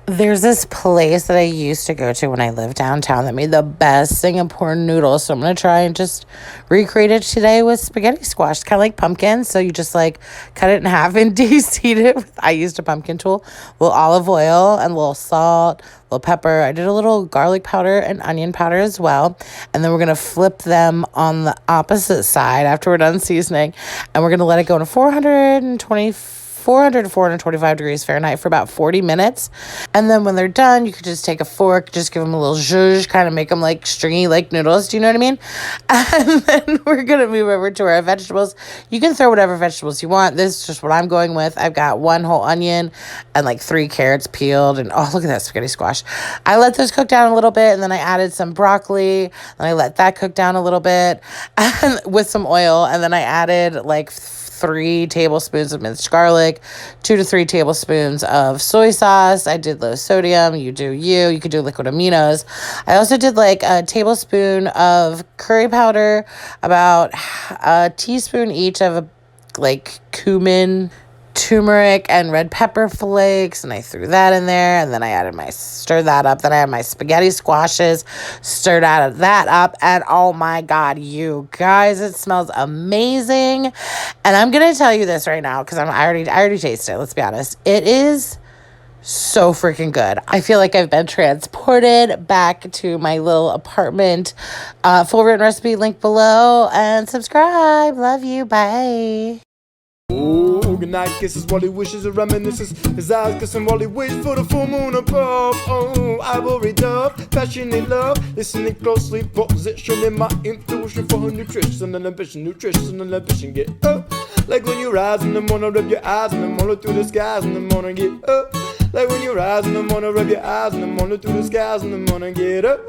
There's this place that I used to go to when I lived downtown that made the best Singapore noodles. So I'm going to try and just recreate it today with spaghetti squash. It's kind of like pumpkin. So you just like cut it in half and de-seed it. I used a pumpkin tool, a little olive oil and a little salt, a little pepper. I did a little garlic powder and onion powder as well. And then we're going to flip them on the opposite side after we're done seasoning. And we're going to let it go to 400 to 425 degrees Fahrenheit for about 40 minutes. And then when they're done, you could just take a fork, just give them a little zhuzh, kind of make them like stringy like noodles. Do you know what I mean? And then we're going to move over to our vegetables. You can throw whatever vegetables you want. This is just what I'm going with. I've got 1 whole onion and like 3 carrots peeled. And oh, look at that spaghetti squash. I let those cook down a little bit. And then I added some broccoli. And I let that cook down a little bit and with some oil. And then I added like 3 tablespoons of minced garlic, 2 to 3 tablespoons of soy sauce. I did low sodium. You do you. You could do liquid aminos. I also did like a tablespoon of curry powder, about a teaspoon each of like cumin, turmeric, and red pepper flakes, and I threw that in there, and then I added stirred that up. Then I had my spaghetti squashes, stirred that up, and oh my god, you guys, it smells amazing. And I'm gonna tell you this right now because I already tasted it. Let's be honest, it is so freaking good. I feel like I've been transported back to my little apartment. Full written recipe link below, and subscribe. Love you. Bye. Oh, good night kisses while he wishes and reminisces. His eyes kissing while he waits for the full moon above. Oh, ivory dove, passionate love. Listening closely, positioning my intuition for her nutrition and ambition. Get up. Like when you rise in the morning, rub your eyes in the morning through the skies in the morning. Get up. Like when you rise in the morning, rub your eyes in the morning through the skies in the morning. Get up.